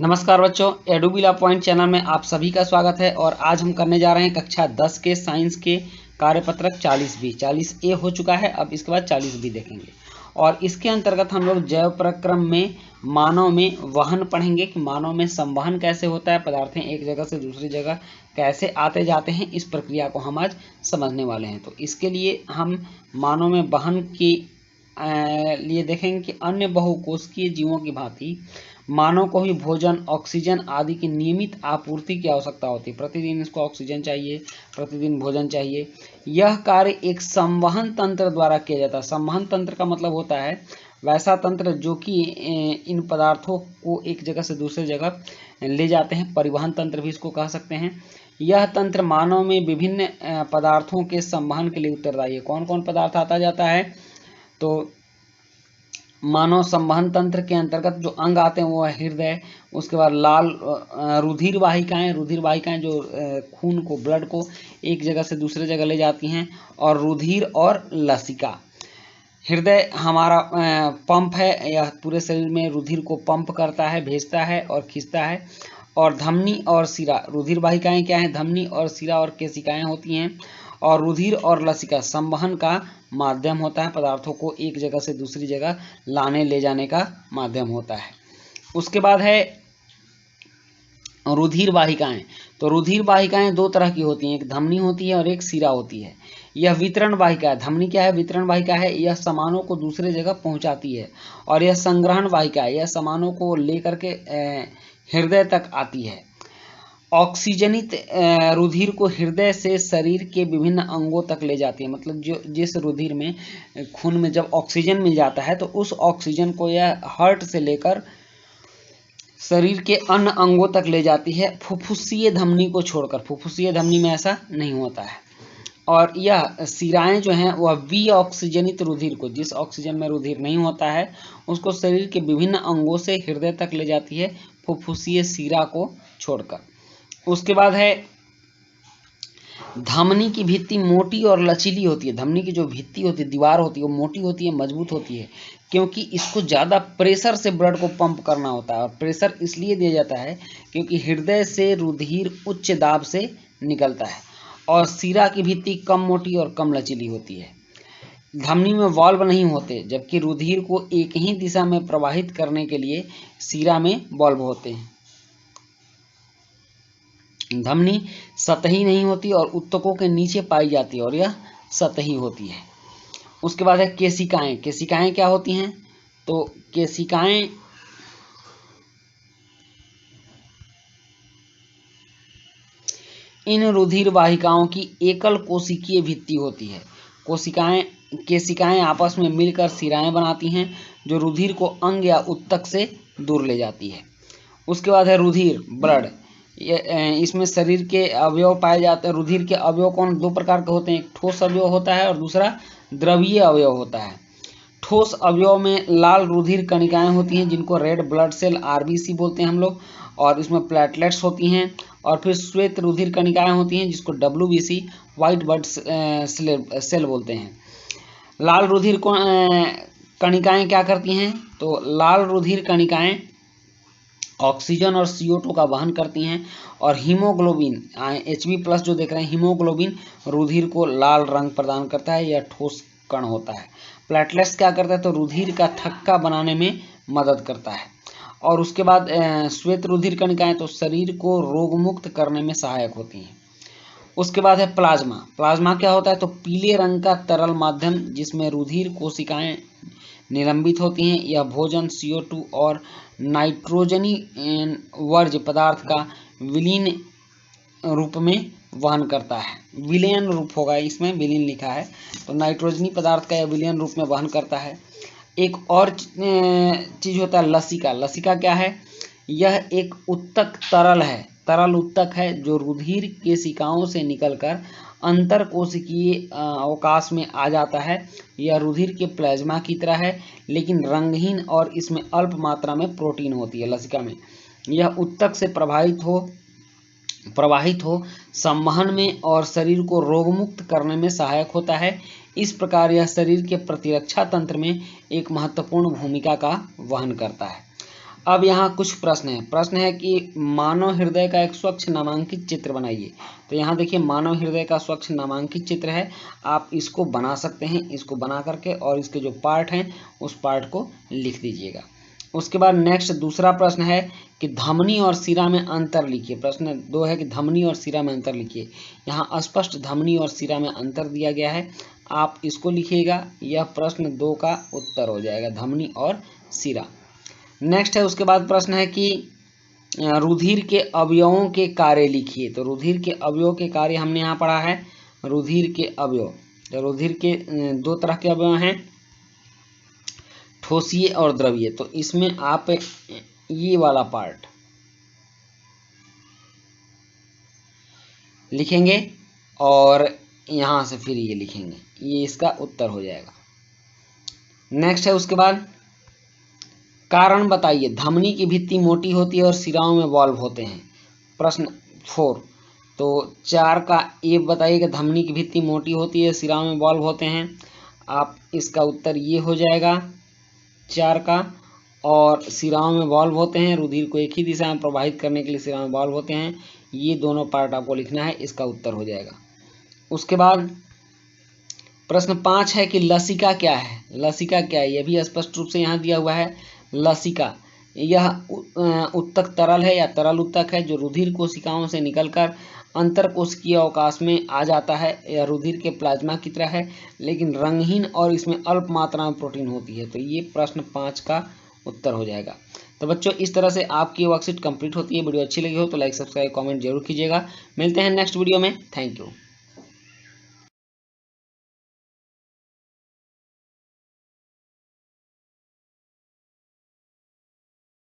नमस्कार बच्चों, एडुबिला point channel में आप सभी का स्वागत है। और आज हम करने जा रहे हैं कक्षा 10 के साइंस के कार्यपत्रक 40B। 40A हो चुका है, अब इसके बाद 40B देखेंगे। और इसके अंतर्गत हम लोग जैव प्रक्रम में मानव में वहन पढ़ेंगे कि मानव में संवहन कैसे होता है, पदार्थें एक जगह से दूसरी जगह कैसे आते जाते हैं, इस प्रक्रिया को हम आज समझने वाले हैं। तो इसके लिए हम मानव में वहन के लिए देखेंगे कि अन्य बहुकोशिकीय जीवों की भांति मानव को भी भोजन, ऑक्सीजन आदि की नियमित आपूर्ति की आवश्यकता होती है। प्रतिदिन इसको ऑक्सीजन चाहिए, प्रतिदिन भोजन चाहिए। यह कार्य एक संवहन तंत्र द्वारा किया जाता है। संवहन तंत्र का मतलब होता है वैसा तंत्र जो कि इन पदार्थों को एक जगह से दूसरी जगह ले जाते हैं। परिवहन तंत्र भी इसको कह सकते हैं। यह तंत्र मानव में विभिन्न पदार्थों के संवहन के लिए उत्तरदायी है। कौन कौन पदार्थ आता जाता है? तो मानव संवहन तंत्र के अंतर्गत जो अंग आते हैं वो है हृदय, उसके बाद लाल रुधिर वाहिकाएं जो खून को, ब्लड को एक जगह से दूसरे जगह ले जाती हैं, और रुधिर और लसिका। हृदय हमारा पंप है, यह पूरे शरीर में रुधिर को पंप करता है, भेजता है और खींचता है। और धमनी और सिरा, रुधिर वाहिकाएं क्या हैं? धमनी और सिरा और केशिकाएं होती हैं। और रुधिर और लसिका संवहन का माध्यम होता है, पदार्थों को एक जगह से दूसरी जगह लाने ले जाने का माध्यम होता है। उसके बाद है रुधिर वाहिकाएं। तो रुधिर वाहिकाएं दो तरह की होती हैं, एक धमनी होती है और एक सिरा होती है। यह वितरण वाहिका है। धमनी क्या है? वितरण वाहिका है, यह सामानों को दूसरे जगह पहुंचाती है। और यह संग्रहण वाहिका है, यह सामानों को लेकर के हृदय तक आती है। ऑक्सीजनित रुधिर को हृदय से शरीर के विभिन्न अंगों तक ले जाती है। मतलब जो जिस रुधिर में, खून में जब ऑक्सीजन मिल जाता है तो उस ऑक्सीजन को यह हार्ट से लेकर शरीर के अन्य अंगों तक ले जाती है, फुफ्फुसीय धमनी को छोड़कर। फुफ्फुसीय धमनी में ऐसा नहीं होता है। और यह सिराएं जो हैं वह विऑक्सीजनित रुधिर को, जिस ऑक्सीजन में रुधिर नहीं होता है उसको शरीर के विभिन्न अंगों से हृदय तक ले जाती है, फुफ्फुसीय सिरा को छोड़कर। उसके बाद है धमनी की भित्ति मोटी और लचीली होती है। धमनी की जो भित्ति होती है, दीवार होती है, वो मोटी होती है, मजबूत होती है, क्योंकि इसको ज़्यादा प्रेशर से ब्लड को पंप करना होता है। और प्रेशर इसलिए दिया जाता है क्योंकि हृदय से रुधिर उच्च दाब से निकलता है। और सिरा की भित्ति कम मोटी और कम लचीली होती है। धमनी में वाल्व नहीं होते, जबकि रुधिर को एक ही दिशा में प्रवाहित करने के लिए सिरा में वाल्व होते हैं। धमनी सतही नहीं होती और उत्तकों के नीचे पाई जाती है, और यह सतही होती है। उसके बाद है केशिकाएं। केशिकाएं क्या होती हैं? तो केशिकाएं इन रुधिर वाहिकाओं की एकल कोशिकीय भित्ति होती है। केशिकाएं आपस में मिलकर सिराएं बनाती हैं जो रुधिर को अंग या उत्तक से दूर ले जाती है। उसके बाद है रुधिर, ब्लड। इसमें शरीर के अवयव पाए जाते हैं। रुधिर के अवयव कौन? दो प्रकार के होते हैं, एक ठोस अवयव होता है और दूसरा द्रवीय अवयव होता है। ठोस अवयव में लाल रुधिर कणिकाएं होती हैं जिनको रेड ब्लड सेल, RBC बोलते हैं हम लोग, और इसमें प्लेटलेट्स होती हैं। और फिर श्वेत रुधिर कणिकाएं होती हैं जिसको WBC, व्हाइट ब्लड सेल बोलते हैं। लाल रुधिर कणिकाएं क्या करती हैं? तो लाल रुधिर कणिकाएं ऑक्सीजन और CO2 का वहन करती हैं। और हीमोग्लोबिन, Hb+ जो देख रहे हैं, हीमोग्लोबिन रुधिर को लाल रंग प्रदान करता है, यह ठोस कण होता है। प्लेटलेट्स क्या करता है? तो रुधिर का थक्का बनाने में मदद करता है। और उसके बाद श्वेत रुधिर कणिकाएं तो शरीर को रोगमुक्त करने में सहायक होती हैं। उसके बाद है प्लाज्मा। प्लाज्मा क्या होता है? तो पीले रंग का तरल माध्यम जिसमें रुधिर कोशिकाएं निलंबित होती हैं। यह भोजन, CO2 और नाइट्रोजनी वर्ज्य पदार्थ का विलीन रूप में वहन करता है। विलयन रूप होगा, इसमें विलीन लिखा है, तो नाइट्रोजनी पदार्थ का यह विलयन रूप में वहन करता है। एक और चीज होता है लसिका। लसिका क्या है? यह एक उत्तक तरल है, तरल उत्तक है जो रुधिर केशिकाओं से निकलकर अंतर कोशिकीय अवकाश में आ जाता है। यह रुधिर के प्लाज्मा की तरह है, लेकिन रंगहीन, और इसमें अल्प मात्रा में प्रोटीन होती है लसिका में। यह उत्तक से प्रवाहित हो संवहन में और शरीर को रोगमुक्त करने में सहायक होता है। इस प्रकार यह शरीर के प्रतिरक्षा तंत्र में एक महत्वपूर्ण भूमिका का वहन करता है। अब यहाँ कुछ प्रश्न है कि मानव हृदय का एक स्वच्छ नामांकित चित्र बनाइए। तो यहाँ देखिए मानव हृदय का स्वच्छ नामांकित चित्र है, आप इसको बना सकते हैं, इसको बना करके और इसके जो पार्ट हैं उस पार्ट को लिख दीजिएगा। उसके बाद नेक्स्ट दूसरा प्रश्न है कि धमनी और शिरा में अंतर लिखिए। प्रश्न 2 है कि धमनी और शिरा में अंतर लिखिए। यहाँ स्पष्ट धमनी और शिरा में अंतर दिया गया है, आप इसको लिखिएगा, यह प्रश्न 2 का उत्तर हो जाएगा, धमनी और शिरा। नेक्स्ट है उसके बाद प्रश्न है कि रुधिर के अवयवों के कार्य लिखिए। तो रुधिर के अवयव के कार्य हमने यहाँ पढ़ा है, रुधिर के अवयव। तो रुधिर के 2 तरह के अवयव हैं, ठोसीय और द्रवीय। तो इसमें आप ये वाला पार्ट लिखेंगे और यहाँ से फिर ये लिखेंगे, ये इसका उत्तर हो जाएगा। नेक्स्ट है उसके बाद कारण बताइए, धमनी की भित्ति मोटी होती है और शिराओं में वाल्व होते हैं। प्रश्न 4, तो 4 का ए बताइएगा, धमनी की भित्ति मोटी होती है, शिराओं में वाल्व होते हैं। आप इसका उत्तर ये हो जाएगा 4 का, और शिराओं में वाल्व होते हैं, रुधिर को एक ही दिशा में प्रवाहित करने के लिए शिराओं में वाल्व होते हैं। ये दोनों पार्ट आपको लिखना है, इसका उत्तर हो जाएगा। उसके बाद प्रश्न 5 है कि लसिका क्या है। लसिका क्या है, यह भी स्पष्ट रूप से यहाँ दिया हुआ है। लसिका यह उत्तक तरल है या तरल उत्तक है जो रुधिर कोशिकाओं से निकलकर अंतरकोशिकीय अवकाश में आ जाता है। यह रुधिर के प्लाज्मा की तरह है लेकिन रंगहीन और इसमें अल्प मात्रा में प्रोटीन होती है। तो ये प्रश्न 5 का उत्तर हो जाएगा। तो बच्चों इस तरह से आपकी वर्कशीट कंप्लीट होती है। वीडियो अच्छी लगी हो तो लाइक, सब्सक्राइब, कमेंट जरूर कीजिएगा। मिलते हैं नेक्स्ट वीडियो में। Thank you.